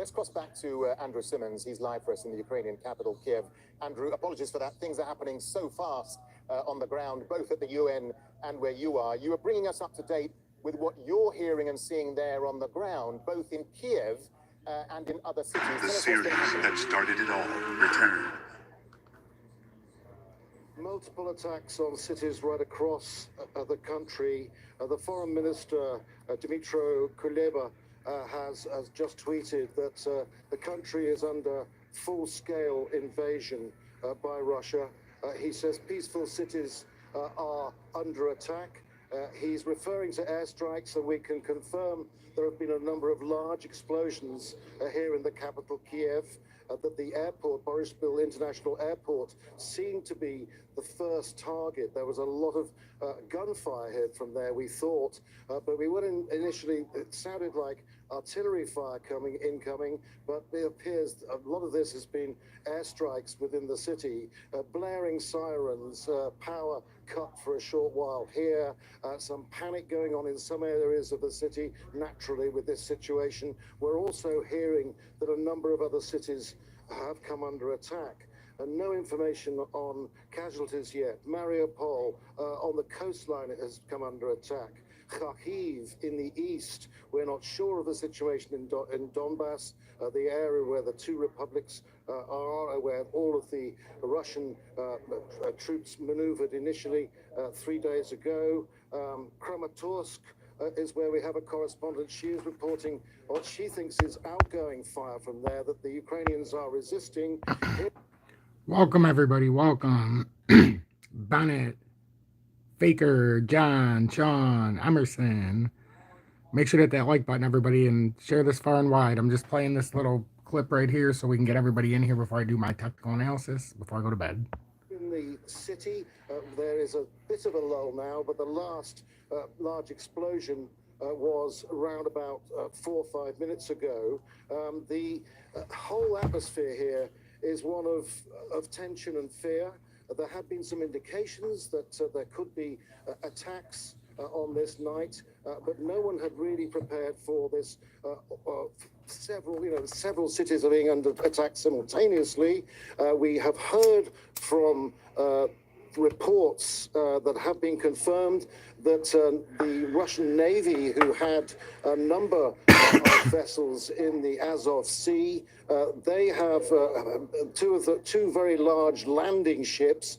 Let's cross back to Andrew Simmons. He's live for us in the Ukrainian capital, Kiev. Andrew, apologies for that. Things are happening so fast on the ground, both at the UN and where you are. You are bringing us up to date with what you're hearing and seeing there on the ground, both in Kiev and in other cities. The series that started it all returned. Multiple attacks on cities right across the country. The foreign minister, Dmytro Kuleba, has just tweeted that the country is under full-scale invasion by Russia. He says peaceful cities are under attack. He's referring to airstrikes, and we can confirm there have been a number of large explosions here in the capital, Kiev. That the airport, Boryspil International Airport, seemed to be the first target. There was a lot of gunfire here from there, we thought, but we went initially, it sounded like artillery fire incoming, but it appears a lot of this has been airstrikes within the city, blaring sirens, power cut for a short while here, some panic going on in some areas of the city, naturally, with this situation. We're also hearing that a number of other cities have come under attack. And no information on casualties yet. Mariupol on the coastline has come under attack. Kharkiv in the east, we're not sure of the situation in Donbass, the area where the two republics are, where all of the Russian troops maneuvered initially 3 days ago. Kramatorsk is where we have a correspondent. She is reporting what she thinks is outgoing fire from there that the Ukrainians are resisting. Welcome, everybody. Welcome. Bonnet, Faker, John, Sean, Emerson. Make sure to hit that like button, everybody, and share this far and wide. I'm just playing this little clip right here so we can get everybody in here before I do my technical analysis, before I go to bed. In the city, there is a bit of a lull now, but the last large explosion was around about 4 or 5 minutes ago. The whole atmosphere here is one of tension and fear. There have been some indications that there could be attacks on this night, but no one had really prepared for this. Several cities are being under attack simultaneously. We have heard from reports that have been confirmed that the Russian Navy, who had a number of vessels in the Azov Sea, they have two very large landing ships.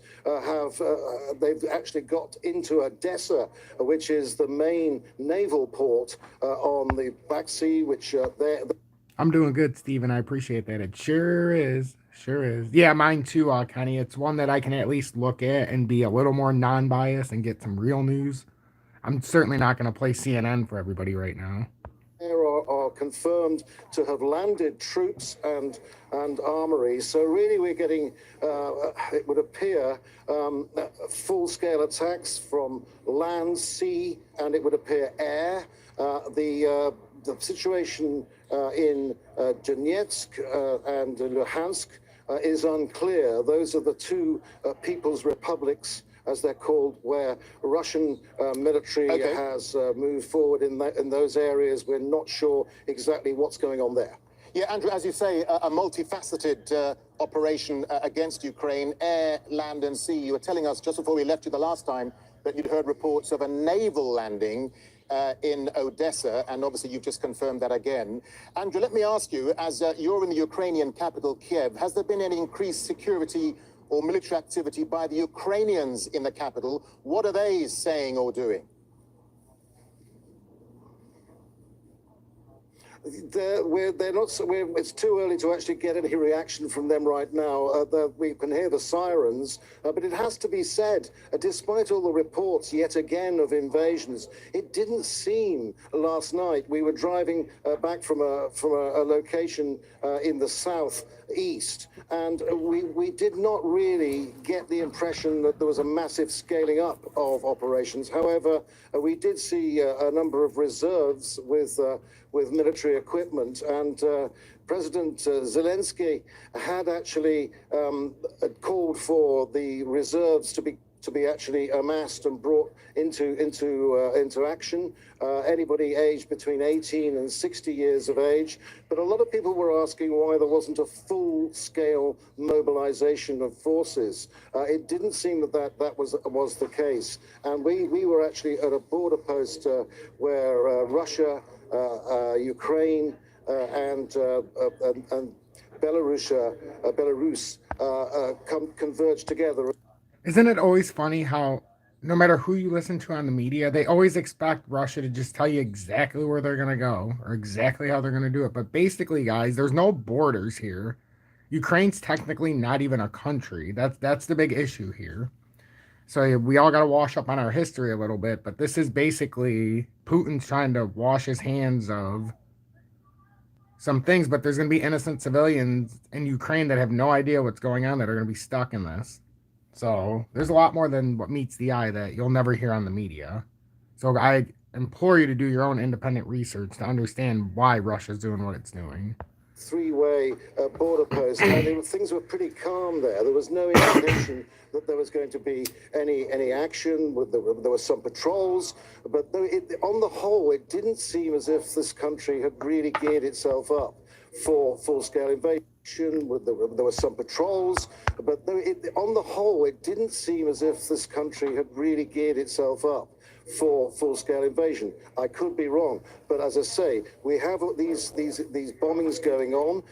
They've actually got into Odessa, which is the main naval port on the Black Sea, which I'm doing good, Steven. I appreciate that. It sure is. Sure is. Yeah, mine too, Kenny. It's one that I can at least look at and be a little more non-biased and get some real news. I'm certainly not going to play CNN for everybody right now. There are confirmed to have landed troops and armory. So really we're getting, it would appear, full-scale attacks from land, sea, and it would appear air. The situation in Donetsk and Luhansk is unclear. Those are the two people's republics, as they're called, where Russian military has moved forward in those areas. We're not sure exactly what's going on there. Yeah, Andrew, as you say, a multifaceted operation against Ukraine, air, land and sea. You were telling us just before we left you the last time that you'd heard reports of a naval landing in Odessa, and obviously you've just confirmed that again. Andrew, let me ask you, as you're in the Ukrainian capital, Kiev, has there been any increased security or military activity by the Ukrainians in the capital? What are they saying or doing? It's too early to actually get any reaction from them right now. We can hear the sirens, but it has to be said, despite all the reports yet again of invasions, it didn't seem last night. We were driving back from a location in the southeast, and we did not really get the impression that there was a massive scaling up of operations. However, we did see a number of reserves with military equipment, and President Zelensky had actually called for the reserves to to be actually amassed and brought into action. Anybody aged between 18 and 60 years of age. But a lot of people were asking why there wasn't a full-scale mobilization of forces. It didn't seem that was the case. And we were actually at a border post where Russia, Ukraine, and Belarus converged together. Isn't it always funny how no matter who you listen to on the media, they always expect Russia to just tell you exactly where they're going to go or exactly how they're going to do it. But basically, guys, there's no borders here. Ukraine's technically not even a country. That's the big issue here. So we all got to wash up on our history a little bit. But this is basically Putin's trying to wash his hands of some things. But there's going to be innocent civilians in Ukraine that have no idea what's going on that are going to be stuck in this. So there's a lot more than what meets the eye that you'll never hear on the media. So I implore you to do your own independent research to understand why Russia's doing what it's doing. Three-way border post, and things were pretty calm there. There was no indication that there was going to be any action. There were some patrols, but on the whole, it didn't seem as if this country had really geared itself up for full-scale invasion. There were some patrols, but on the whole, it didn't seem as if this country had really geared itself up for full-scale invasion. I could be wrong, but as I say, we have these bombings going on.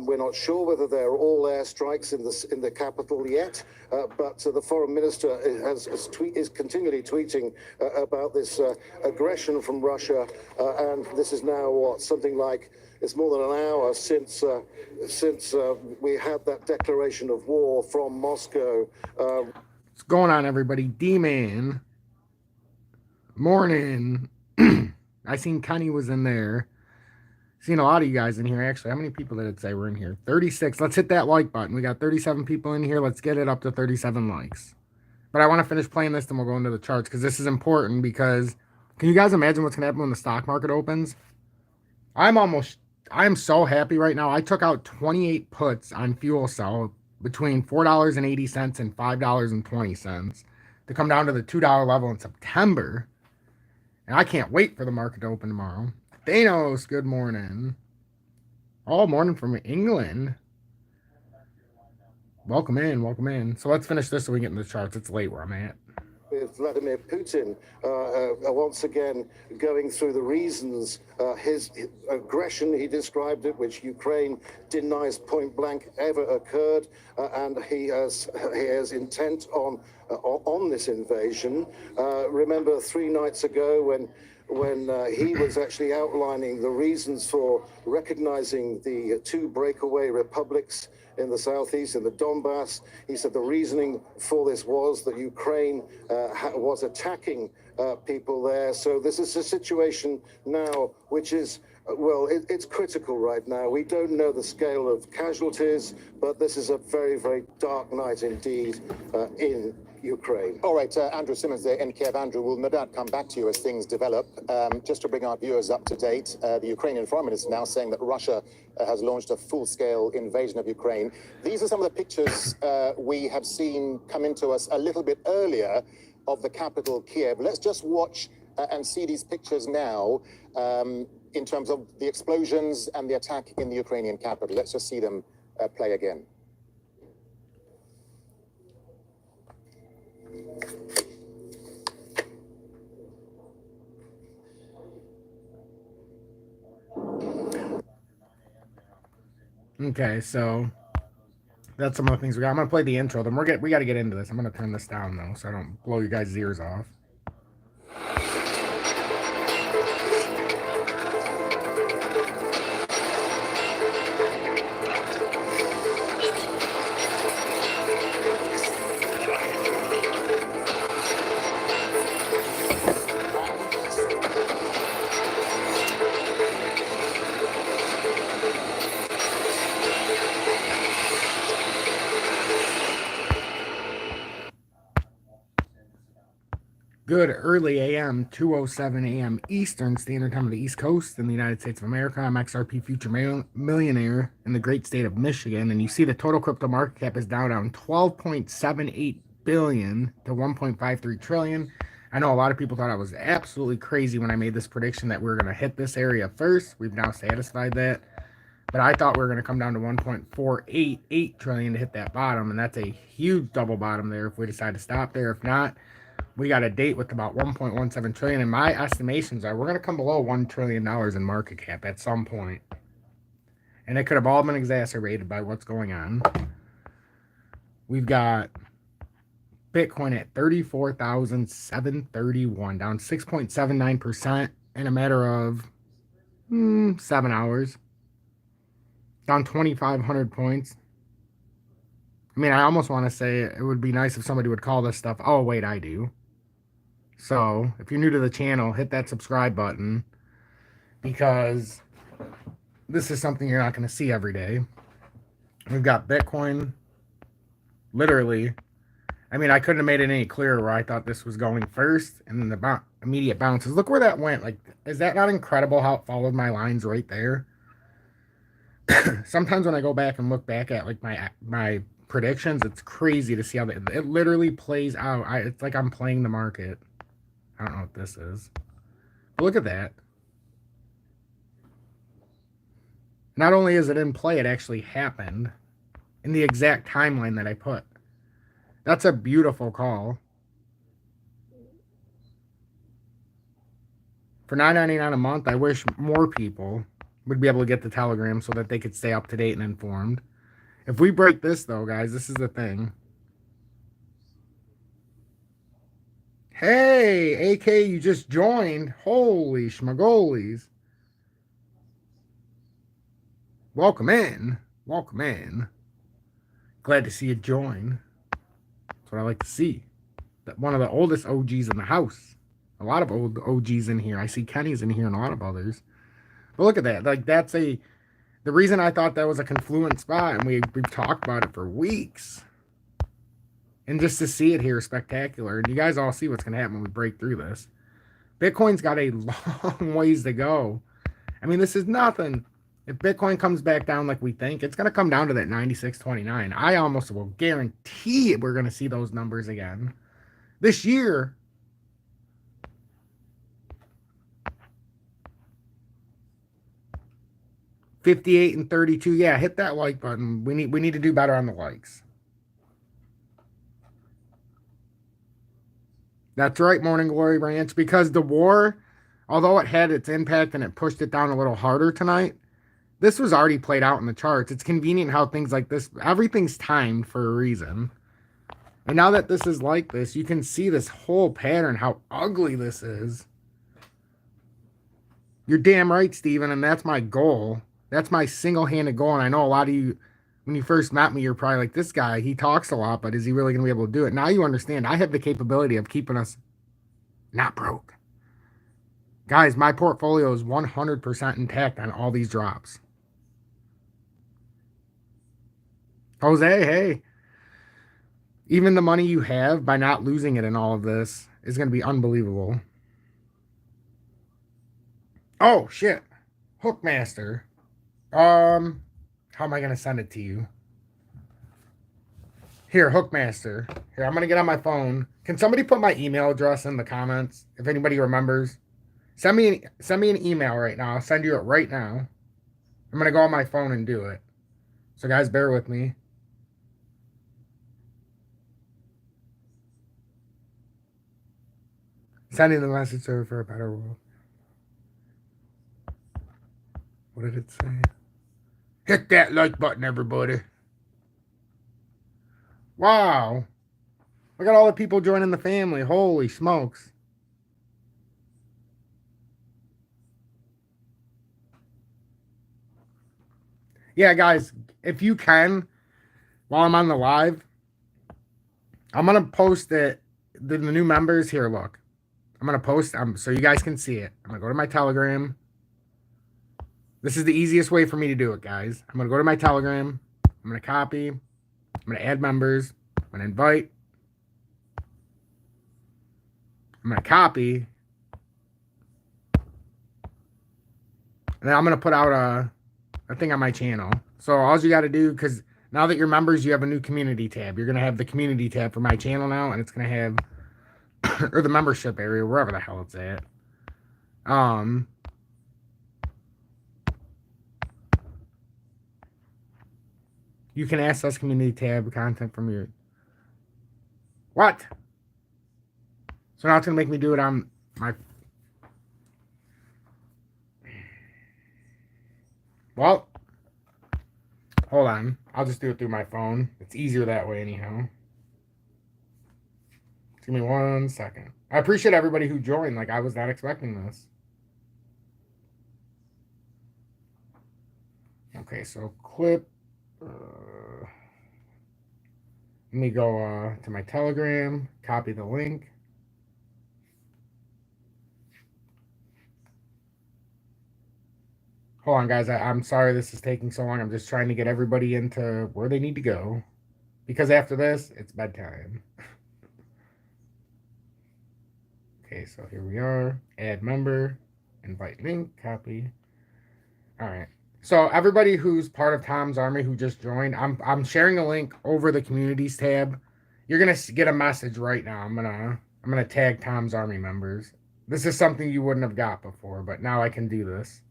We're not sure whether they're all airstrikes in the capital yet, but the foreign minister is continually tweeting about this aggression from Russia, and this is now something like. It's more than an hour since we had that declaration of war from Moscow. What's going on, everybody? D-Man. Morning. I seen Kenny was in there. Seen a lot of you guys in here, actually. How many people did it say were in here? 36. Let's hit that like button. We got 37 people in here. Let's get it up to 37 likes. But I want to finish playing this, then we'll go into the charts, because this is important, because can you guys imagine what's going to happen when the stock market opens? I am so happy right now. I took out 28 puts on fuel cell between $4.80 and $5.20 to come down to the $2 level in September. And I can't wait for the market to open tomorrow. Thanos, good morning. All morning from England. Welcome in, welcome in. So let's finish this so we get into the charts. It's late where I'm at. With Vladimir Putin once again going through the reasons, his aggression, he described it, which Ukraine denies point blank ever occurred, and he has intent on this invasion. Remember 3 nights ago when he was actually outlining the reasons for recognizing the 2 breakaway republics in the southeast, in the Donbass. He said the reasoning for this was that Ukraine was attacking people there. So this is a situation now which is, well, it's critical right now. We don't know the scale of casualties, but this is a very, very dark night indeed in Ukraine. All right, Andrew Simmons there in Kiev. Andrew, we'll no doubt come back to you as things develop. Just to bring our viewers up to date, the Ukrainian foreign minister now saying that Russia has launched a full-scale invasion of Ukraine. These are some of the pictures we have seen come into us a little bit earlier of the capital, Kiev. Let's just watch and see these pictures now in terms of the explosions and the attack in the Ukrainian capital. Let's just see them play again. Okay, so that's some of the things we got. I'm gonna play the intro. Then we got to get into this. I'm gonna turn this down though, so I don't blow you guys' ears off. Good early AM, 2:07 AM Eastern Standard Time of the East Coast in the United States of America. I'm XRP Future Millionaire in the great state of Michigan, and you see the total crypto market cap is down 12.78 billion to 1.53 trillion. I know a lot of people thought I was absolutely crazy when I made this prediction that we were going to hit this area first. We've now satisfied that. But I thought we were going to come down to 1.488 trillion to hit that bottom, and that's a huge double bottom there if we decide to stop there. If not, we got a date with about 1.17 trillion, and my estimations are we're going to come below $1 trillion in market cap at some point. And it could have all been exacerbated by what's going on. We've got Bitcoin at 34,731, down 6.79% in a matter of 7 hours. Down 2,500 points. I mean, I almost want to say it would be nice if somebody would call this stuff. Oh, wait, I do. So, if you're new to the channel, hit that subscribe button, because this is something you're not going to see every day. We've got Bitcoin, literally. I mean, I couldn't have made it any clearer where I thought this was going first, and then the immediate bounces. Look where that went. Like, is that not incredible how it followed my lines right there? Sometimes when I go back and look back at like my predictions, it's crazy to see how it literally plays out. It's like I'm playing the market. I don't know what this is. But look at that. Not only is it in play, it actually happened in the exact timeline that I put. That's a beautiful call. For $9.99 a month, I wish more people would be able to get the Telegram so that they could stay up to date and informed. If we break this, though, guys, this is the thing. Hey, AK, you just joined. Holy schmagolies. Welcome in. Welcome in. Glad to see you join. That's what I like to see. That one of the oldest OGs in the house. A lot of old OGs in here. I see Kenny's in here and a lot of others. But look at that. Like, that's the reason I thought that was a confluent spot, and we've talked about it for weeks. And just to see it here is spectacular. And you guys all see what's going to happen when we break through this. Bitcoin's got a long ways to go. I mean, this is nothing. If Bitcoin comes back down like we think, it's going to come down to that 96.29. I almost will guarantee we're going to see those numbers again. This year, 58 and 32. Yeah, hit that like button. We need to do better on the likes. That's right, Morning Glory Ranch, because the war, although it had its impact and it pushed it down a little harder tonight, this was already played out in the charts. It's convenient how things like this, everything's timed for a reason. And now that this is like this, you can see this whole pattern, how ugly this is. You're damn right, Steven, and that's my goal. That's my single-handed goal, and I know a lot of you, when you first met me, you're probably like, this guy, he talks a lot, but is he really going to be able to do it? Now you understand, I have the capability of keeping us not broke. Guys, my portfolio is 100% intact on all these drops. Jose, hey. Even the money you have, by not losing it in all of this, is going to be unbelievable. Oh, shit. Hookmaster. How am I going to send it to you? Here, Hookmaster. Here, I'm going to get on my phone. Can somebody put my email address in the comments, if anybody remembers? Send me an email right now. I'll send you it right now. I'm going to go on my phone and do it. So, guys, bear with me. Sending the message for a better world. What did it say? Hit that like button, everybody. Wow. Look at all the people joining the family. Holy smokes. Yeah, guys, if you can, while I'm on the live, I'm going to post it. The new members here, look. I'm going to post so you guys can see it. I'm going to go to my Telegram. This is the easiest way for me to do it, guys. I'm going to go to my Telegram. I'm going to copy. I'm going to add members. I'm going to invite. I'm going to copy. And then I'm going to put out a thing on my channel. So all you got to do, because Now that you're members, you have a new community tab. You're going to have the community tab for my channel now, and it's going to have, or the membership area, wherever the hell it's at. You can access community tab content from your... What? So now it's going to make me do it on my... Well, hold on. I'll just do it through my phone. It's easier that way anyhow. Give me 1 second. I appreciate everybody who joined. Like, I was not expecting this. Okay, so clip. Let me go to my Telegram. Copy the link. Hold on, guys. I'm sorry this is taking so long. I'm just trying to get everybody into where they need to go. Because after this, it's bedtime. Okay, so here we are. Add member. Invite link. Copy. All right. So everybody who's part of Tom's Army who just joined, I'm sharing a link over the communities tab. You're gonna get a message right now. I'm gonna tag Tom's Army members. This is something you wouldn't have got before, but now I can do this.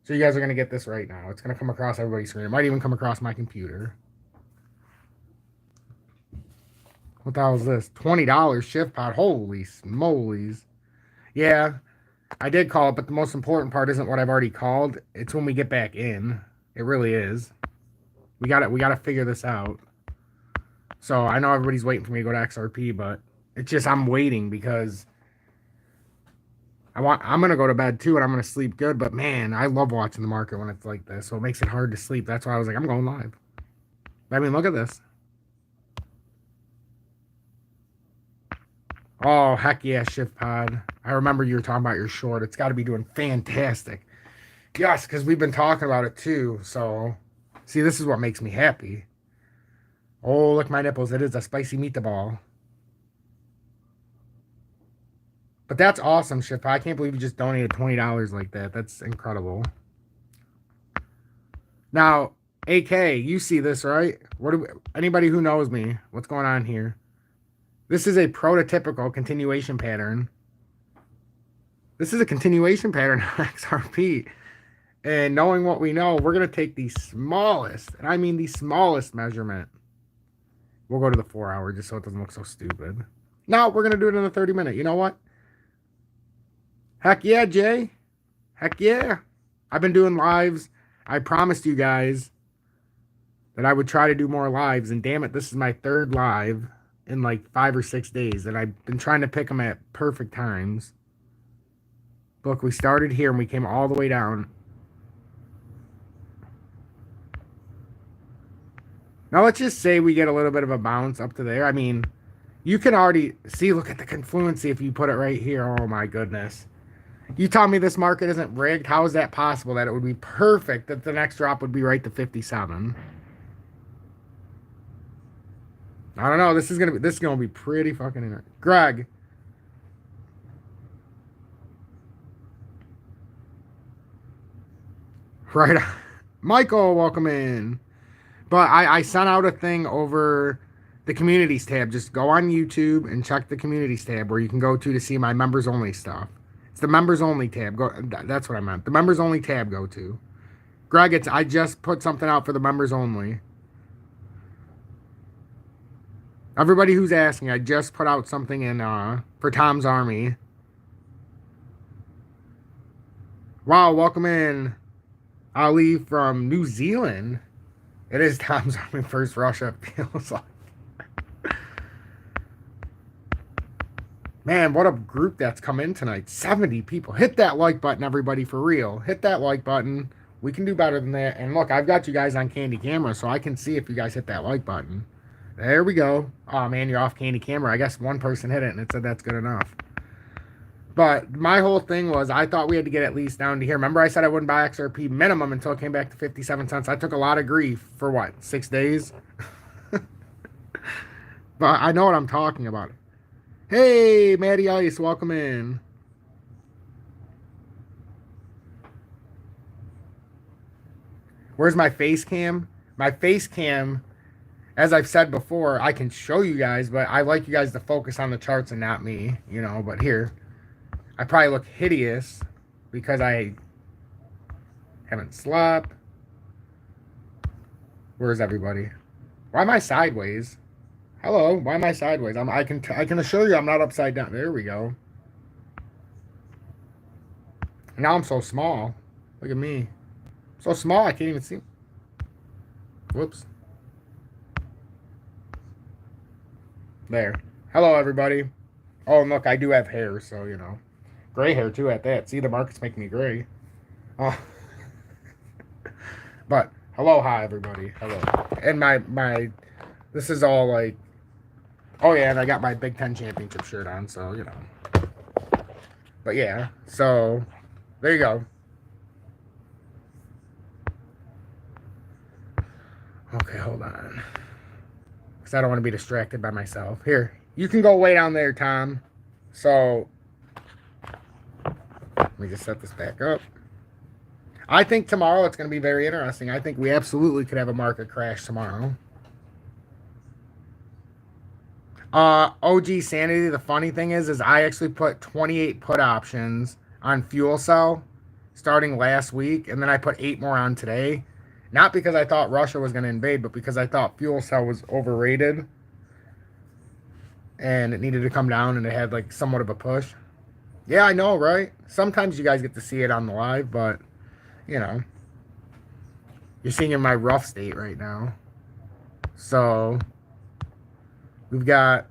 So you guys are going to get this right now. It's going to come across everybody's screen. It might even come across my computer. What the hell is this? $20 shift pod. Holy smolies. Yeah, I did call it, but the most important part isn't what I've already called. It's when we get back in. It really is. We got to figure this out. So I know everybody's waiting for me to go to XRP, but it's just I'm waiting because I'm going to go to bed too, and I'm going to sleep good. But, man, I love watching the market when it's like this. So it makes it hard to sleep. That's why I was like, I'm going live. I mean, look at this. Oh, heck yeah, Shift Pod. I remember you were talking about your short. It's got to be doing fantastic. Yes, because we've been talking about it too. So, see, this is what makes me happy. Oh, look, my nipples. It is a spicy meatball. But that's awesome, Shift. I can't believe you just donated $20 like that. That's incredible. Now, AK, you see this, right? Anybody who knows me, what's going on here? This is a prototypical continuation pattern. This is a continuation pattern on XRP. And knowing what we know, we're going to take the smallest, and I mean the smallest measurement. We'll go to the 4 hour just so it doesn't look so stupid. No, we're going to do it in the 30-minute. You know what? Heck yeah, Jay. Heck yeah. I've been doing lives. I promised you guys that I would try to do more lives. And damn it, this is my 3rd live in like 5 or 6 days. And I've been trying to pick them at perfect times. Look, we started here and we came all the way down. Now let's just say we get a little bit of a bounce up to there. I mean, you can already see, look at the confluency if you put it right here. Oh my goodness. You tell me this market isn't rigged. How is that possible that it would be perfect that the next drop would be right to 57? I don't know. This is gonna be pretty fucking interesting. Greg. Right. Michael, welcome in. But I sent out a thing over the communities tab. Just go on YouTube and check the communities tab where you can go to see my members only stuff. It's the members only tab. That's what I meant. The members only tab go to. Greg, I just put something out for the members only. Everybody who's asking, I just put out something in for Tom's Army. Wow, welcome in Ali from New Zealand. It is Tom's Army first Russia, it feels like. Man, what a group that's come in tonight. 70 people. Hit that like button, everybody, for real. Hit that like button. We can do better than that. And look, I've got you guys on Candy Camera, so I can see if you guys hit that like button. There we go. Oh, man, you're off Candy Camera. I guess one person hit it, and it said that's good enough. But my whole thing was I thought we had to get at least down to here. Remember I said I wouldn't buy XRP minimum until it came back to 57 cents. I took a lot of grief for, what, 6 days? But I know what I'm talking about. Hey, Matty Ice, welcome in. Where's my face cam? My face cam, as I've said before, I can show you guys, but I like you guys to focus on the charts and not me, you know. But here, I probably look hideous because I haven't slept. Where's everybody? Why am I sideways? Hello, why am I sideways? I can assure you I'm not upside down. There we go. Now I'm so small. Look at me. So small I can't even see. Whoops. There. Hello, everybody. Oh, and look, I do have hair, so, you know. Gray hair, too, at that. See, the market's making me gray. Oh. But, hello, hi, everybody. Hello. And my, this is all, like, oh, yeah, and I got my Big Ten championship shirt on, so, you know. But, yeah, so, there you go. Okay, hold on. Because I don't want to be distracted by myself. Here, you can go way down there, Tom. So, let me just set this back up. I think tomorrow it's going to be very interesting. I think we absolutely could have a market crash tomorrow. OG Sanity, the funny thing is I actually put 28 put options on Fuel Cell starting last week, and then I put 8 more on today. Not because I thought Russia was going to invade, but because I thought Fuel Cell was overrated and it needed to come down, and it had like somewhat of a push. Yeah, I know, right? Sometimes you guys get to see it on the live, but, you know, you're seeing in my rough state right now. So, we've got,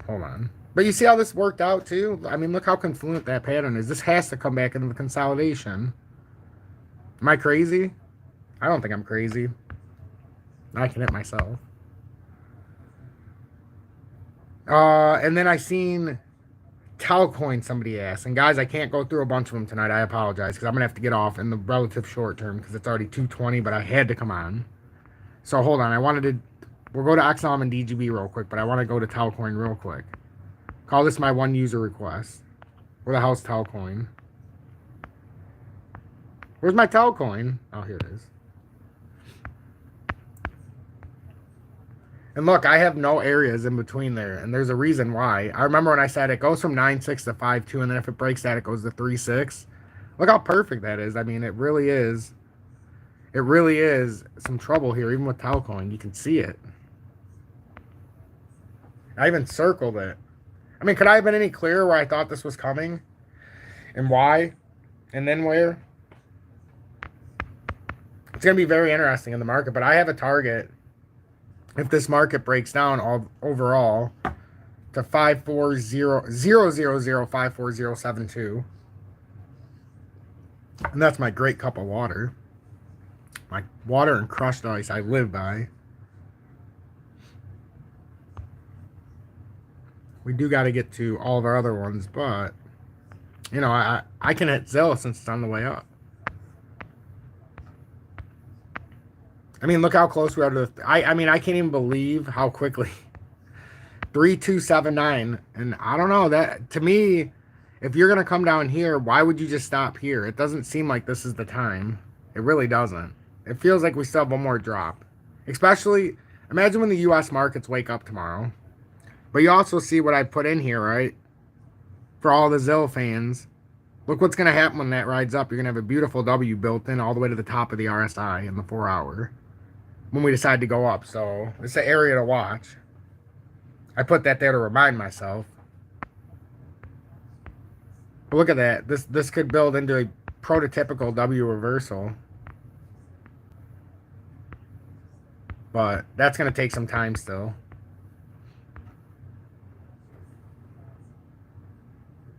hold on. But you see how this worked out, too? I mean, look how confluent that pattern is. This has to come back into the consolidation. Am I crazy? I don't think I'm crazy. I can hit myself. And then I seen Talcoin, somebody asked. And guys, I can't go through a bunch of them tonight. I apologize, because I'm going to have to get off in the relative short term, because it's already 2:20, but I had to come on. So hold on. We'll go to XLM and DGB real quick, but I want to go to Talcoin real quick. Call this my one user request. Where the hell's Talcoin? Where's my Talcoin? Oh, here it is. And look, I have no areas in between there, and there's a reason why. I remember when I said it goes from 9.6 to 5.2, and then if it breaks that, it goes to 3.6. Look how perfect that is. I mean, it really is. It really is some trouble here, even with Talcoin. You can see it. I even circled it. I mean, could I have been any clearer where I thought this was coming? And why? And then where? It's going to be very interesting in the market, but I have a target if this market breaks down overall to 540.000.54072. And that's my great cup of water. My water and crushed ice I live by. We do got to get to all of our other ones, but, you know, I can hit Zilla since it's on the way up. I mean, look how close we are to the... I mean, I can't even believe how quickly. 3279. And I don't know. That, to me, if you're going to come down here, why would you just stop here? It doesn't seem like this is the time. It really doesn't. It feels like we still have one more drop. Especially, imagine when the U.S. markets wake up tomorrow. But you also see what I put in here, right? For all the Zilla fans. Look what's going to happen when that rides up. You're going to have a beautiful W built in all the way to the top of the RSI in the 4 hour. When we decide to go up. So, it's an area to watch. I put that there to remind myself. But look at that. This could build into a prototypical W reversal. But that's going to take some time still.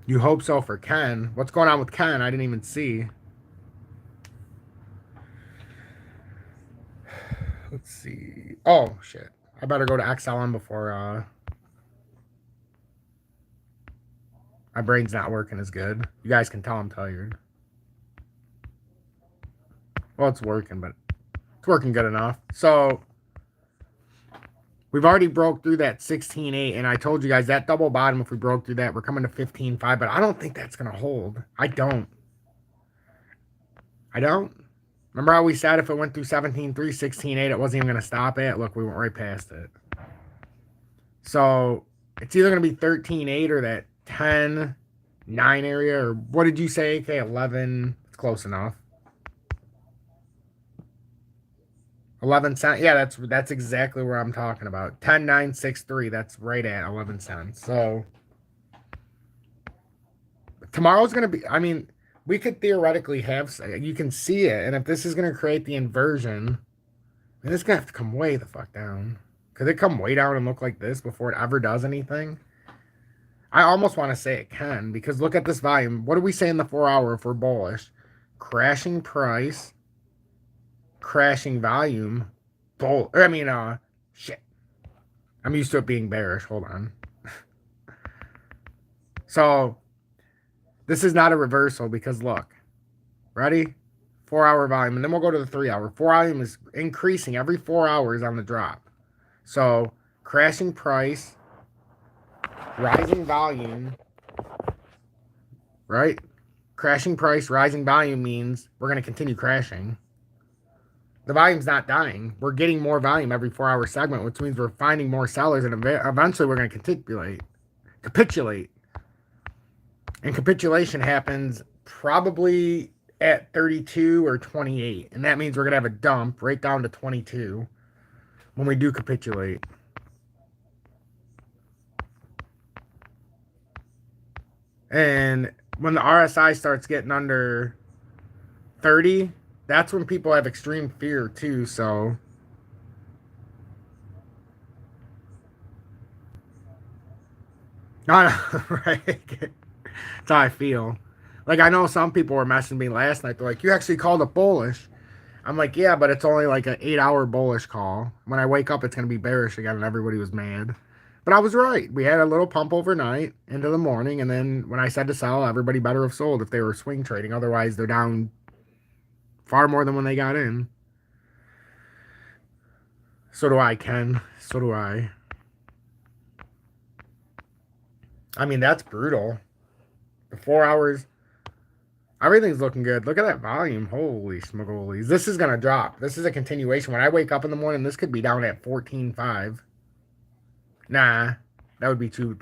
You hope so for Ken. What's going on with Ken? I didn't even see. Let's see. Oh, shit. I better go to XLM before my brain's not working as good. You guys can tell I'm tired. Well, it's working, but it's working good enough. So, we've already broke through that 16.8, and I told you guys that double bottom, if we broke through that, we're coming to 15.5, but I don't think that's going to hold. I don't. Remember how we said if it went through 17.3, 16.8, it wasn't even going to stop it? Look, we went right past it. So it's either going to be 13.8 or that 10.9 area, or what did you say? Okay, 11. It's close enough. 11 cents. Yeah, that's exactly where I'm talking about. 10.963. That's right at 11 cents. So tomorrow's going to be, I mean, we could theoretically have, you can see it. And if this is going to create the inversion, then it's going to have to come way the fuck down. Could it come way down and look like this before it ever does anything? I almost want to say it can, because look at this volume. What do we say in the 4 hour if we're bullish? Crashing price, crashing volume, shit. I'm used to it being bearish. Hold on. So this is not a reversal because look, ready? 4 hour volume, and then we'll go to the 3 hour. 4 volume is increasing every 4 hours on the drop. So crashing price, rising volume, right? Crashing price, rising volume means we're going to continue crashing. The volume's not dying. We're getting more volume every 4 hour segment, which means we're finding more sellers, and eventually we're going to capitulate. And capitulation happens probably at 32 or 28. And that means we're going to have a dump right down to 22 when we do capitulate. And when the RSI starts getting under 30, that's when people have extreme fear too. So no, right? That's how I feel. Like, I know some people were messaging me last night. They're like, you actually called it bullish. I'm like, yeah, but it's only like an 8 hour bullish call. When I wake up, it's going to be bearish again, and everybody was mad. But I was right. We had a little pump overnight into the morning, and then when I said to sell, everybody better have sold if they were swing trading. Otherwise, they're down far more than when they got in. So do I, Ken. So do I. I mean, that's brutal. The 4 hours, everything's looking good. Look at that volume. Holy smogolies. This is going to drop. This is a continuation. When I wake up in the morning, this could be down at 14.5. Nah, that would be too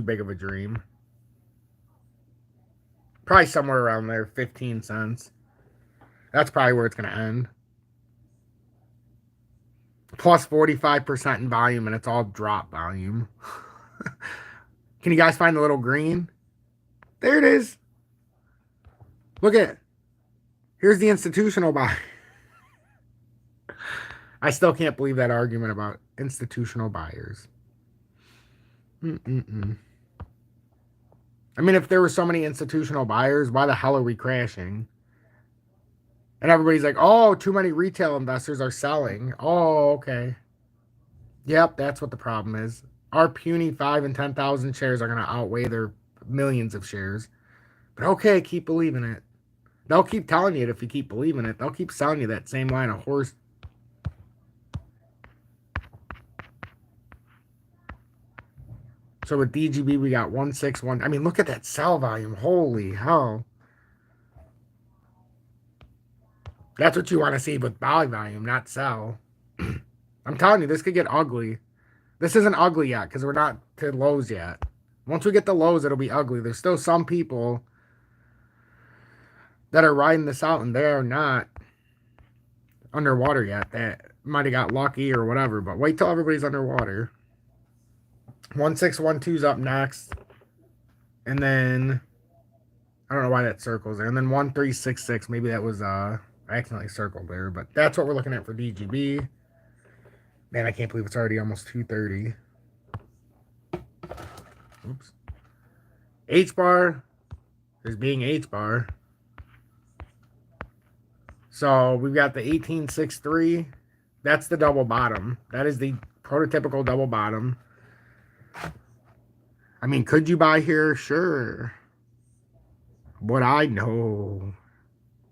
big of a dream. Probably somewhere around there, 15 cents. That's probably where it's going to end. Plus 45% in volume, and it's all drop volume. Can you guys find the little green? There it is. Look at it. Here's the institutional buy. I still can't believe that argument about institutional buyers. I mean, if there were so many institutional buyers, why the hell are we crashing? And everybody's like, oh, too many retail investors are selling. Oh, okay. Yep, that's what the problem is. Our puny 5 and 10,000 shares are going to outweigh their millions of shares. But okay, keep believing it. They'll keep telling you it if you keep believing it. They'll keep selling you that same line of horse. So with DGB, we got 161. I mean, look at that sell volume. Holy hell. That's what you want to see with buy volume, not sell. I'm telling you, this could get ugly. This isn't ugly yet because we're not to lows yet. Once we get the lows, it'll be ugly. There's still some people that are riding this out and they are not underwater yet. That might have got lucky or whatever, but wait till everybody's underwater. 1612's up next. And then I don't know why that circles there. And then 1366, maybe that was I accidentally circled there, but that's what we're looking at for DGB. Man, I can't believe it's already almost 2:30. Oops. H-bar is being H-bar. So we've got the 1863. That's the double bottom. That is the prototypical double bottom. I mean, could you buy here? Sure. Would I? No.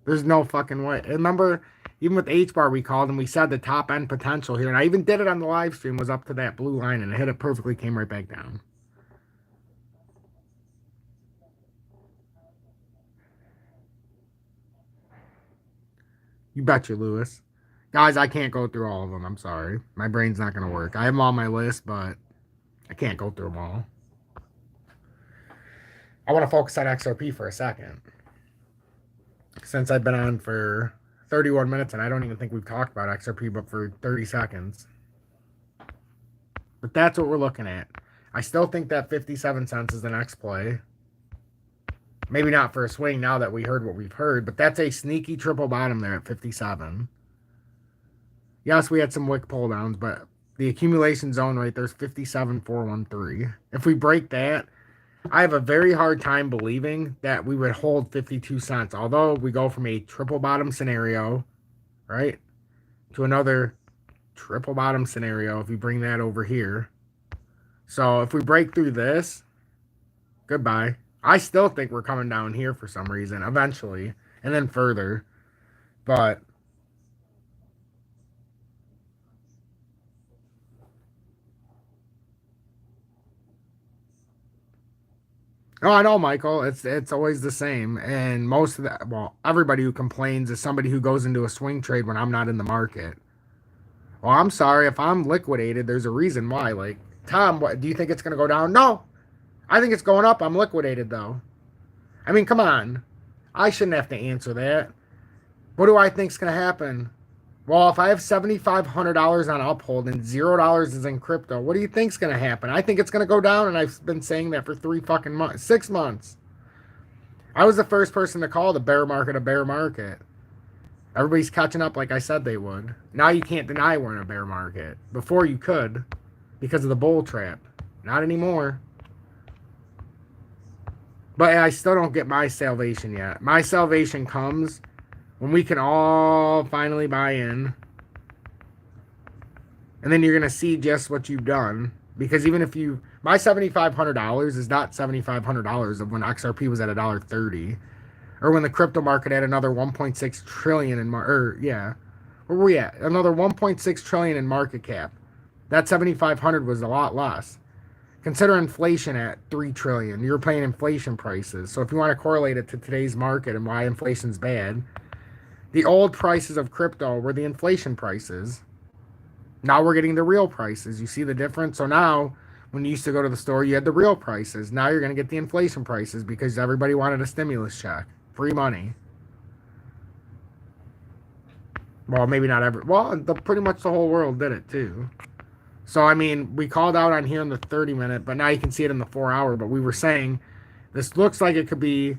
There's no fucking way. Remember, even with H-bar, we called and we said the top end potential here. And I even did it on the live stream, was up to that blue line, and it hit it perfectly, came right back down. You betcha, Lewis. Guys, I can't go through all of them. I'm sorry. My brain's not going to work. I have them on my list, but I can't go through them all. I want to focus on XRP for a second. Since I've been on for 31 minutes, and I don't even think we've talked about XRP but for 30 seconds. But that's what we're looking at. I still think that 57 cents is the next play. Maybe not for a swing now that we heard what we've heard, but that's a sneaky triple bottom there at 57. Yes, we had some wick pull downs, but the accumulation zone right there's 57,413. If we break that, I have a very hard time believing that we would hold 52 cents. Although we go from a triple bottom scenario, right, to another triple bottom scenario if we bring that over here. So if we break through this, goodbye. I still think we're coming down here for some reason eventually, and then further. But oh, I know, Michael. It's always the same. And most of that, well, everybody who complains is somebody who goes into a swing trade when I'm not in the market. Well, I'm sorry. If I'm liquidated, there's a reason why. Like, Tom, what do you think it's going to go down? No. I think it's going up. I'm liquidated, though. I mean, come on. I shouldn't have to answer that. What do I think's going to happen? Well, if I have $7,500 on Uphold and $0 is in crypto, what do you think's going to happen? I think it's going to go down, and I've been saying that for 6 months. I was the first person to call the bear market a bear market. Everybody's catching up like I said they would. Now you can't deny we're in a bear market. Before you could because of the bull trap. Not anymore. But I still don't get my salvation yet. My salvation comes when we can all finally buy in. And then you're going to see just what you've done. Because even if you... My $7,500 is not $7,500 of when XRP was at $1.30. Or when the crypto market had another 1.6 trillion in... Where were we at? Another 1.6 trillion in market cap. That 7,500 was a lot less. Consider inflation at 3 trillion. You're paying inflation prices. So if you want to correlate it to today's market and why inflation's bad... The old prices of crypto were the inflation prices. Now we're getting the real prices. You see the difference? So now, when you used to go to the store, you had the real prices. Now you're going to get the inflation prices because everybody wanted a stimulus check. Free money. Well, maybe not every... Well, pretty much the whole world did it too. So, I mean, we called out on here in the 30-minute, but now you can see it in the 4-hour. But we were saying, this looks like it could be...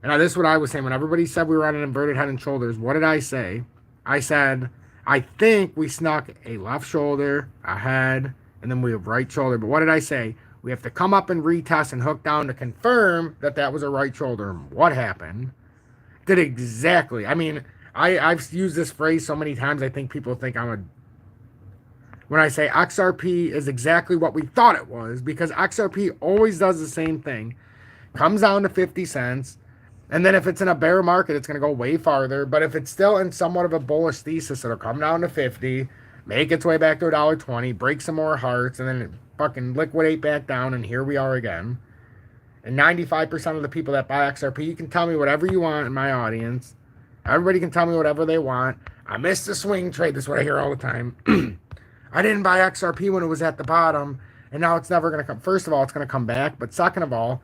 And this is what I was saying. When everybody said we were on an inverted head and shoulders, what did I say? I said, I think we snuck a left shoulder, a head, and then we have right shoulder. But what did I say? We have to come up and retest and hook down to confirm that that was a right shoulder. What happened? Did exactly. I mean, I've used this phrase so many times, I think people think I'm a... When I say XRP is exactly what we thought it was, because XRP always does the same thing. Comes down to 50 cents. And then if it's in a bear market, it's going to go way farther. But if it's still in somewhat of a bullish thesis, it'll come down to 50, make its way back to $1.20, break some more hearts, and then it fucking liquidate back down, and here we are again. And 95% of the people that buy XRP, you can tell me whatever you want in my audience. Everybody can tell me whatever they want. I missed the swing trade. This is what I hear all the time. I didn't buy XRP when it was at the bottom, and now it's never going to come. First of all, it's going to come back. But second of all,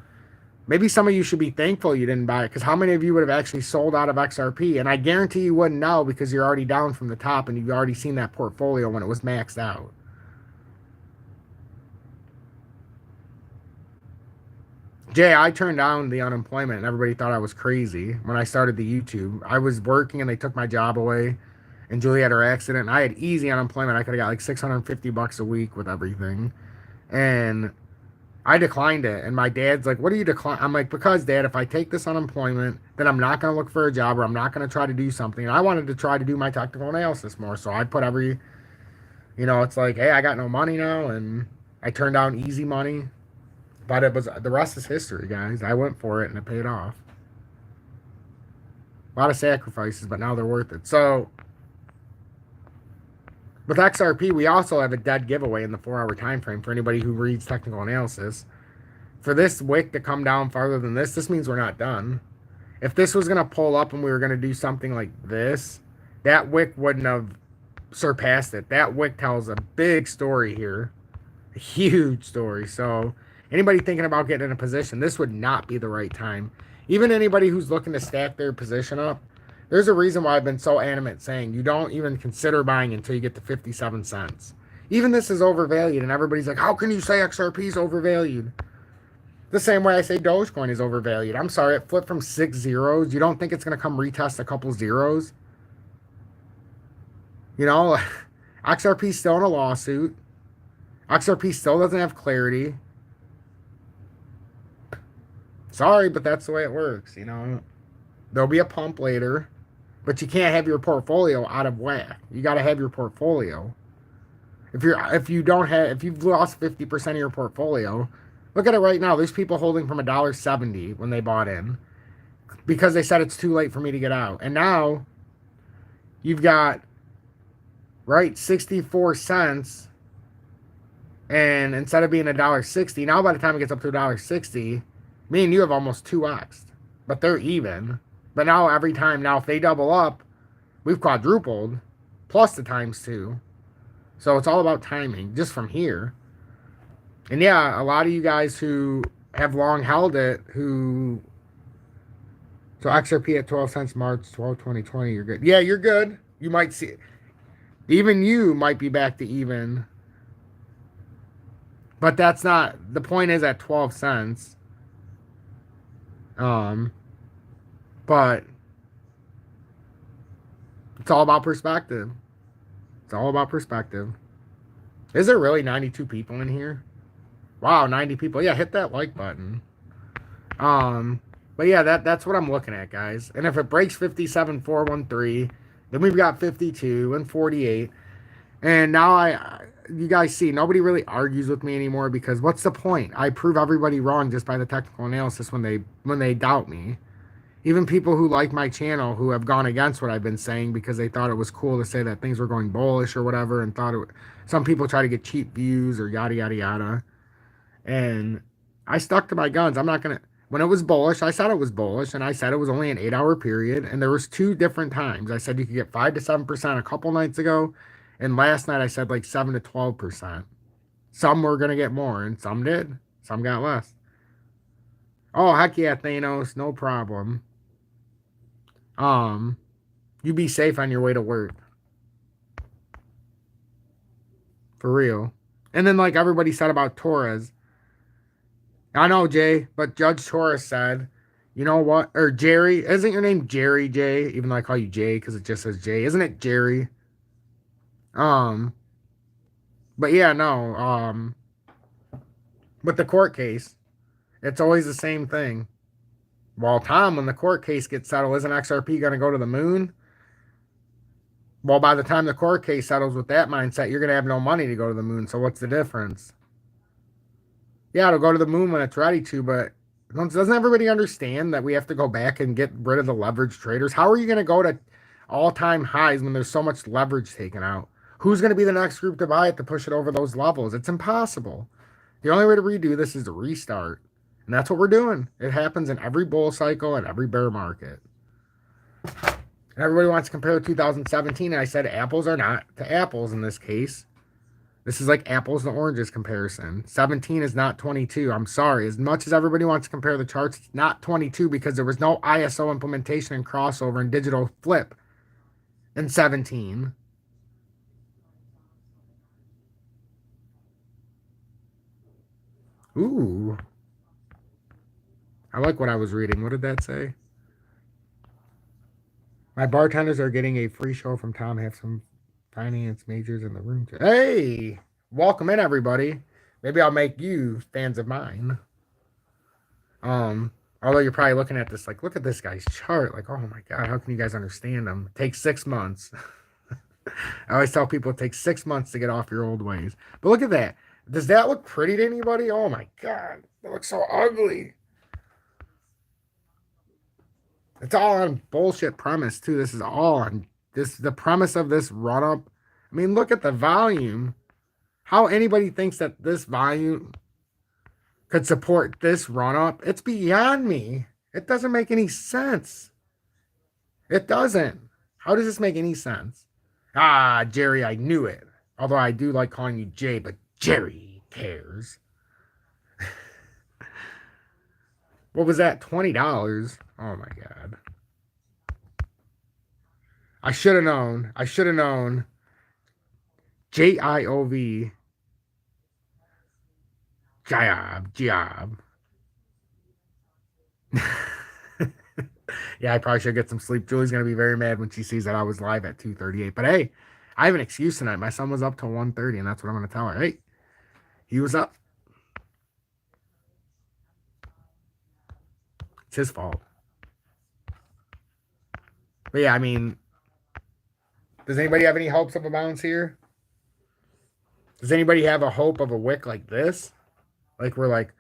maybe some of you should be thankful you didn't buy it, because how many of you would have actually sold out of XRP? And I guarantee you wouldn't now, because you're already down from the top and you've already seen that portfolio when it was maxed out. Jay, I turned down the unemployment and everybody thought I was crazy when I started the YouTube. I was working and they took my job away, and Julie had her accident. And I had easy unemployment. I could have got like $650 a week with everything. And I declined it, and my dad's like, what do you decline? I'm like, because, Dad, if I take this unemployment, then I'm not going to look for a job, or I'm not going to try to do something. And I wanted to try to do my technical analysis more, so I put it's like, hey, I got no money now, and I turned down easy money. But the rest is history, guys. I went for it, and it paid off. A lot of sacrifices, but now they're worth it. So, with XRP, we also have a dead giveaway in the 4-hour time frame for anybody who reads technical analysis. For this wick to come down farther than this means we're not done. If this was going to pull up and we were going to do something like this, that wick wouldn't have surpassed it. That wick tells a big story here, a huge story. So anybody thinking about getting in a position, this would not be the right time. Even anybody who's looking to stack their position up, there's a reason why I've been so adamant saying you don't even consider buying until you get to 57 cents. Even this is overvalued, and everybody's like, how can you say XRP is overvalued? The same way I say Dogecoin is overvalued. I'm sorry, it flipped from 6 zeros. You don't think it's going to come retest a couple zeros? You know, XRP's still in a lawsuit. XRP still doesn't have clarity. Sorry, but that's the way it works, you know. There'll be a pump later, but you can't have your portfolio out of whack. You got to have your portfolio. If you've lost 50% of your portfolio, look at it right now. There's people holding from $1.70 when they bought in because they said it's too late for me to get out. And now you've got, right, 64 cents. And instead of being $1.60, now by the time it gets up to $1.60, me and you have almost 2x. But they're even. But now every time, now if they double up, we've quadrupled plus the times 2. So it's all about timing just from here. And yeah, a lot of you guys who have long held it, so XRP at 12 cents March 12, 2020, you're good. Yeah, you're good. You might see, even you might be back to even. But that's not, the point is at 12 cents. But it's all about perspective. It's all about perspective. Is there really 92 people in here? Wow, 90 people. Yeah, hit that like button. But yeah, that's what I'm looking at, guys. And if it breaks 57,413, then we've got 52 and 48. And now you guys see, nobody really argues with me anymore because what's the point? I prove everybody wrong just by the technical analysis when they doubt me. Even people who like my channel who have gone against what I've been saying because they thought it was cool to say that things were going bullish or whatever, and some people try to get cheap views or yada, yada, yada. And I stuck to my guns. I'm not going to, when it was bullish, I said it was bullish, and I said it was only an 8-hour period, and there was 2 different times. I said you could get 5 to 7% a couple nights ago, and last night I said like 7 to 12%. Some were going to get more, and some did. Some got less. Oh, heck yeah, Thanos, no problem. You be safe on your way to work. For real. And then like everybody said about Torres. I know, Jay, but Judge Torres said, you know what? Or Jerry. Isn't your name Jerry, Jay? Even though I call you Jay because it just says Jay. Isn't it Jerry? But yeah, no. With the court case, it's always the same thing. Well, Tom, when the court case gets settled, isn't XRP going to go to the moon? Well, by the time the court case settles with that mindset, you're going to have no money to go to the moon. So what's the difference? Yeah, it'll go to the moon when it's ready to, but doesn't everybody understand that we have to go back and get rid of the leverage traders? How are you going to go to all-time highs when there's so much leverage taken out? Who's going to be the next group to buy it to push it over those levels? It's impossible. The only way to redo this is to restart. And that's what we're doing. It happens in every bull cycle and every bear market. And everybody wants to compare 2017, and I said apples are not to apples in this case. This is like apples to oranges comparison. 17 is not 22. I'm sorry. As much as everybody wants to compare the charts, it's not 22 because there was no ISO implementation and crossover and digital flip in 17. Ooh. I like what I was reading. What did that say? My bartenders are getting a free show from Tom. Have some finance majors in the room. Hey, welcome in, everybody. Maybe I'll make you fans of mine. Although you're probably looking at this like, look at this guy's chart. Like, oh my God, how can you guys understand him? It takes 6 months. I always tell people it takes 6 months to get off your old ways. But look at that. Does that look pretty to anybody? Oh my God, that looks so ugly. It's all on bullshit premise too. This is all on the premise of this run up. I mean, look at the volume. How anybody thinks that this volume could support this run up? It's beyond me. It doesn't make any sense. It doesn't. How does this make any sense? Ah, Jerry, I knew it. Although I do like calling you Jay, but Jerry cares. What was that? $20. Oh my God. I should have known. I should have known. JIOV. Job. Yeah, I probably should get some sleep. Julie's going to be very mad when she sees that I was live at 2:38. But hey, I have an excuse tonight. My son was up till 1:30, and that's what I'm going to tell her. Hey, he was up. It's his fault. But yeah, I mean, does anybody have any hopes of a bounce here? Does anybody have a hope of a wick like this? Like we're like,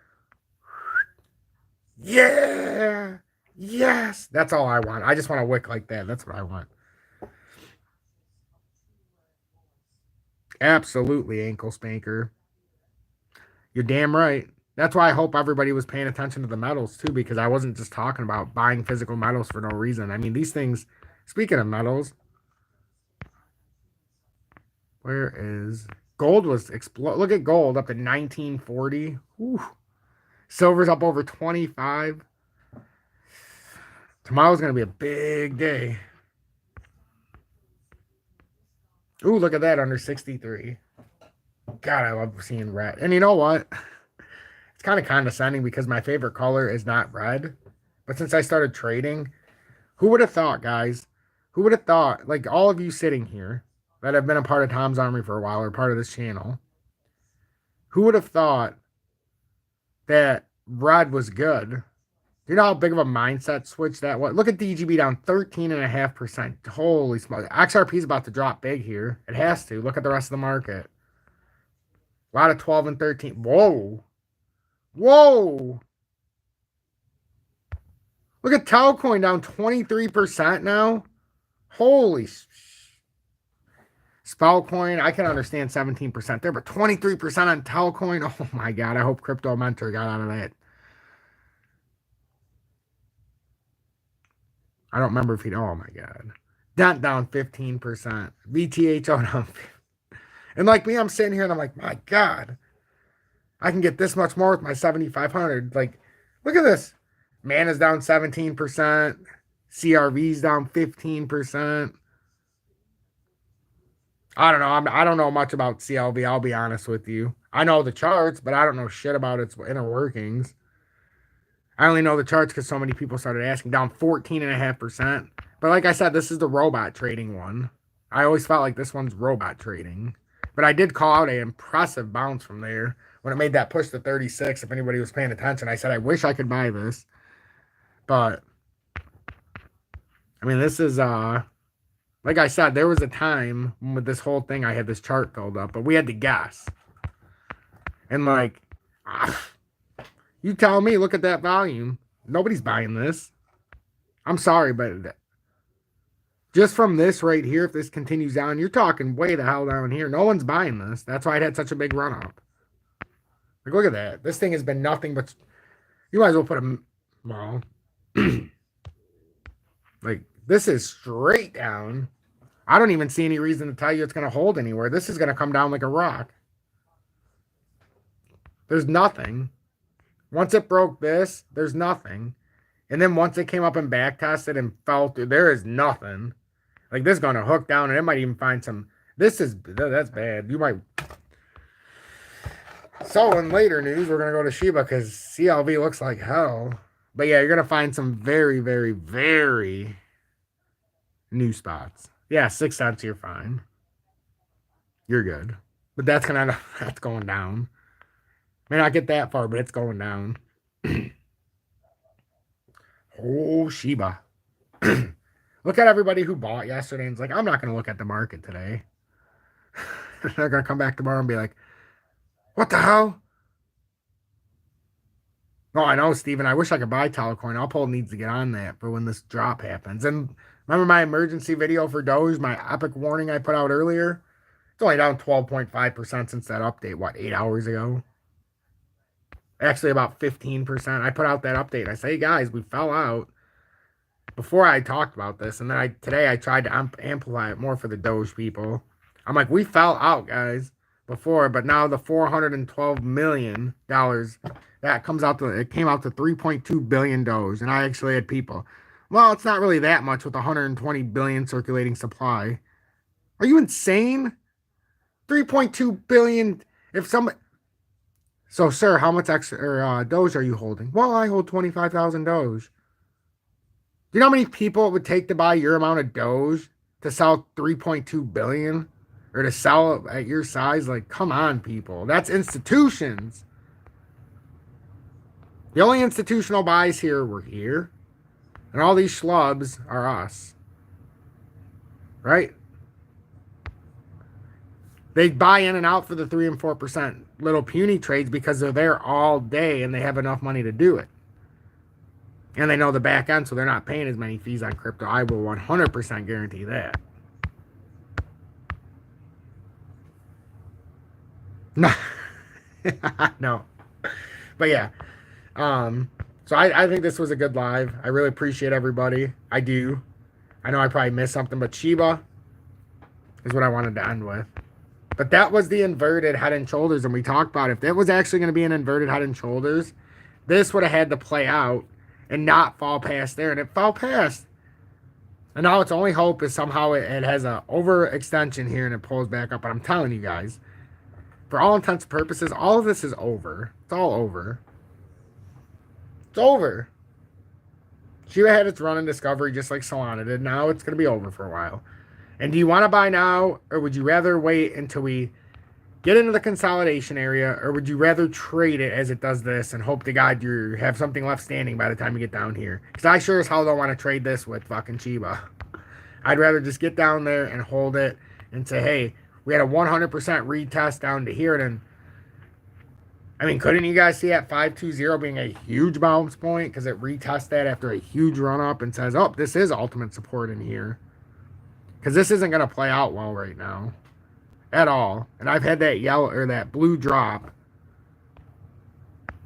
yeah, yes. That's all I want. I just want a wick like that. That's what I want. Absolutely, ankle spanker. You're damn right. That's why I hope everybody was paying attention to the medals too, because I wasn't just talking about buying physical medals for no reason. I mean, these things, speaking of medals, where is gold was explode? Look at gold up to 1940. Whew. Silver's up over 25. Tomorrow's going to be a big day. Ooh, look at that, under 63. God, I love seeing red. And you know what? It's kind of condescending because my favorite color is not red. But since I started trading, who would have thought, guys? Who would have thought, like all of you sitting here that have been a part of Tom's Army for a while or part of this channel, who would have thought that red was good? You know how big of a mindset switch that was? Look at DGB down 13.5%. Holy smokes. XRP is about to drop big here. It has to. Look at the rest of the market. A lot of 12 and 13. Whoa. Whoa. Look at Talcoin down 23% now. Holy. Spellcoin, I can understand 17% there, but 23% on Talcoin. Oh my God. I hope Crypto Mentor got out of that. I don't remember if he. Oh my God. Dent down 15%. VTHO down. And like me, I'm sitting here and I'm like, my God, I can get this much more with my 7,500. Like, look at this. Mana's down 17%. CRV's down 15%. I don't know. I don't know much about CLV. I'll be honest with you. I know the charts, but I don't know shit about its inner workings. I only know the charts because so many people started asking. Down 14.5%. But like I said, this is the robot trading one. I always felt like this one's robot trading. But I did call out an impressive bounce from there when it made that push to 36. If anybody was paying attention, I said, I wish I could buy this. But, I mean, this is, like I said, there was a time with this whole thing, I had this chart filled up, but we had to guess. And like, you tell me, look at that volume. Nobody's buying this. I'm sorry, but just from this right here, if this continues down, you're talking way the hell down here. No one's buying this. That's why it had such a big run up. Like, look at that. This thing has been nothing but... You might as well put a... Well... like, this is straight down. I don't even see any reason to tell you it's going to hold anywhere. This is going to come down like a rock. There's nothing. Once it broke this, there's nothing. And then once it came up and back tested and fell through, there is nothing. Like, this is going to hook down, and it might even find some... This is... That's bad. You might... So, in later news, we're going to go to Shiba because CLV looks like hell. But yeah, you're going to find some very, very, very new spots. Yeah, 6 cents, you're fine. You're good. But that's going down. May not get that far, but it's going down. Oh, Shiba. Look at everybody who bought yesterday and is like, I'm not going to look at the market today. They're going to come back tomorrow and be like, what the hell? Oh, I know, Steven. I wish I could buy Telecoin. Uphold needs to get on that for when this drop happens. And remember my emergency video for Doge, my epic warning I put out earlier? It's only down 12.5% since that update, what, 8 hours ago? Actually, about 15%. I put out that update. I say, hey, guys, we fell out. before I talked about this, and then today I tried to amplify it more for the Doge people. I'm like, we fell out, guys, before, but now the $412 million that came out to 3.2 billion Doge, and I actually had people. Well, it's not really that much with 120 billion circulating supply. Are you insane? 3.2 billion. If some. So, sir, how much extra Doge are you holding? Well, I hold 25,000 Doge. Do you know how many people it would take to buy your amount of Doge to sell 3.2 billion? Or to sell at your size? Like, come on, people. That's institutions. The only institutional buys here were here. And all these schlubs are us. Right? They buy in and out for the 3 and 4% little puny trades because they're there all day and they have enough money to do it. And they know the back end, so they're not paying as many fees on crypto. I will 100% guarantee that. No. No. But yeah. So I think this was a good live. I really appreciate everybody. I do. I know I probably missed something, but Shiba is what I wanted to end with. But that was the inverted head and shoulders, and we talked about if it was actually going to be an inverted head and shoulders, this would have had to play out and not fall past there, and it fell past. And now its only hope is somehow it has a overextension here and it pulls back up. But I'm telling you guys, for all intents and purposes, all of this is over. It's all over. It's over. Shiba had its run in discovery just like Solana did. Now it's going to be over for a while. And do you want to buy now, or would you rather wait until we get into the consolidation area, or would you rather trade it as it does this and hope to God you have something left standing by the time you get down here? Because I sure as hell don't want to trade this with fucking Shiba. I'd rather just get down there and hold it and say, hey, we had a 100% retest down to here. And I mean, couldn't you guys see that 520 being a huge bounce point? Because it retests that after a huge run up and says, oh, this is ultimate support in here. Because this isn't going to play out well right now. At all. And I've had that yellow or that blue drop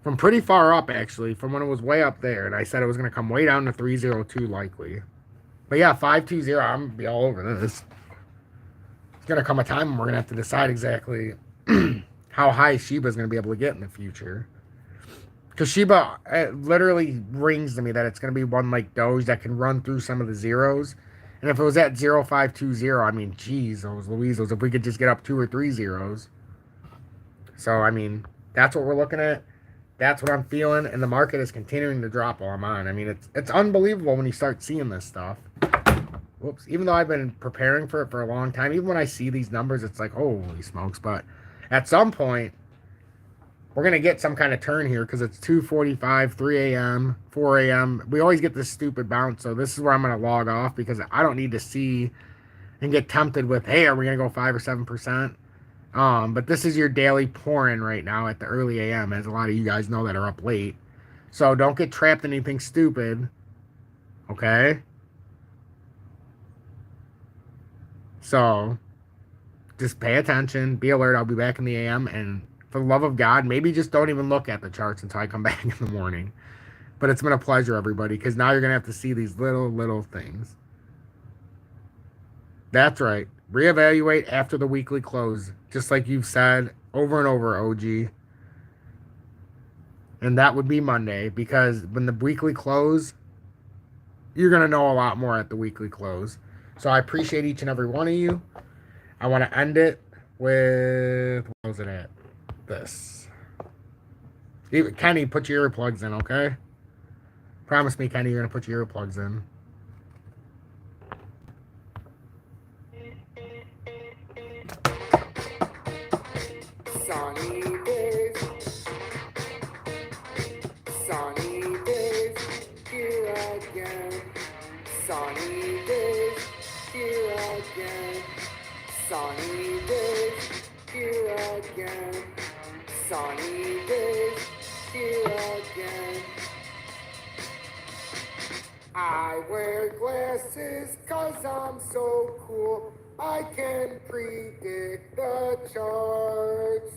from pretty far up, actually, from when it was way up there. And I said it was going to come way down to 302 likely. But yeah, 520, I'm going to be all over this. It's going to come a time when we're going to have to decide exactly how high Shiba is going to be able to get in the future. Because Shiba, it literally rings to me that it's going to be one like Doge that can run through some of the zeros. And if it was at 0520, I mean, geez, those Louisos, if we could just get up 2 or 3 zeros. So, I mean, that's what we're looking at. That's what I'm feeling. And the market is continuing to drop while I'm on. I mean, it's unbelievable when you start seeing this stuff. Whoops. Even though I've been preparing for it for a long time, even when I see these numbers, it's like, holy smokes. But at some point, we're going to get some kind of turn here because it's 2:45, 3 a.m., 4 a.m. We always get this stupid bounce. So this is where I'm going to log off because I don't need to see and get tempted with, hey, are we going to go 5 or 7%? But this is your daily pour-in right now at the early a.m., as a lot of you guys know that are up late. So don't get trapped in anything stupid. Okay? So just pay attention. Be alert. I'll be back in the a.m. and for the love of God, maybe just don't even look at the charts until I come back in the morning. But it's been a pleasure, everybody, because now you're going to have to see these little things. That's right. Reevaluate after the weekly close, just like you've said over and over, OG. And that would be Monday, because when the weekly close, you're going to know a lot more at the weekly close. So I appreciate each and every one of you. I want to end it with, what was it at? This. Kenny, put your earplugs in, okay? Promise me, Kenny, you're going to put your earplugs in. Sunny days, here again. Sunny days, here again. Sunny days, here again. Sunny days, here again. I wear glasses 'cause I'm so cool. I can predict the charts.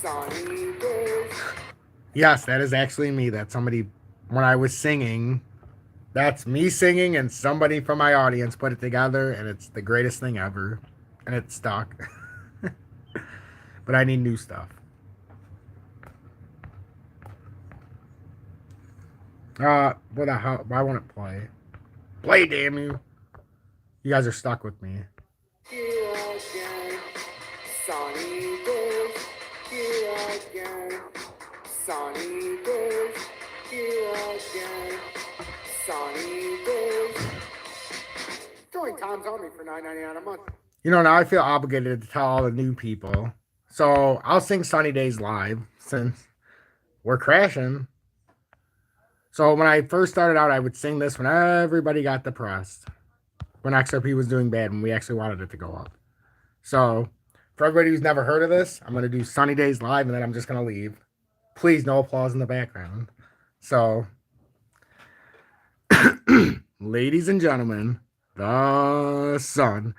Sunny days. Yes, that is actually me. That somebody, when I was singing, That's me singing and somebody from my audience put it together, and it's the greatest thing ever. And it's stuck. But I need new stuff. What the hell? Why won't it play? Play, damn you. You guys are stuck with me. Here again, sunny days. Here again, sunny days. Here again, sunny days. Join Tom's Army for $9.99 a month. You know, now I feel obligated to tell all the new people. So I'll sing Sunny Days live since we're crashing. So when I first started out, I would sing this when everybody got depressed. When XRP was doing bad, when we actually wanted it to go up. So for everybody who's never heard of this, I'm going to do Sunny Days live, and then I'm just going to leave. Please, no applause in the background. So, ladies and gentlemen, the sun.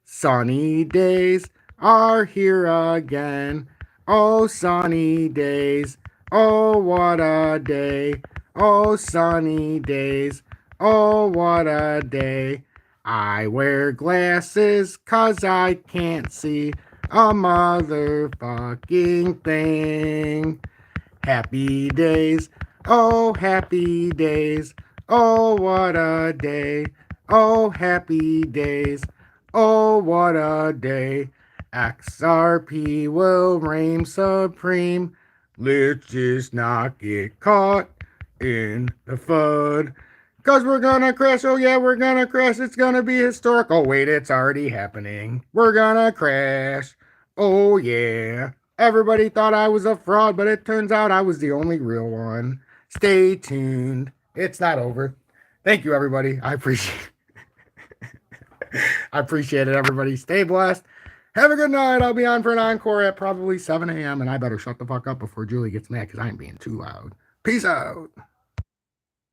Sunny days are here again. Oh, sunny days. Oh, what a day. Oh, sunny days. Oh, what a day. I wear glasses 'cause I can't see a motherfucking thing. Happy days. Oh, happy days. Oh, what a day. Oh, happy days. Oh, what a day. XRP will reign supreme. Let's just not get caught in the FUD. 'Cause we're gonna crash. Oh, yeah, we're gonna crash. It's gonna be historic. Oh, wait, it's already happening. We're gonna crash. Oh, yeah. Everybody thought I was a fraud, but it turns out I was the only real one. Stay tuned. It's not over. Thank you, everybody. I appreciate it, everybody. Stay blessed. Have a good night. I'll be on for an encore at probably 7 a.m. And I better shut the fuck up before Julie gets mad because I ain't being too loud. Peace out.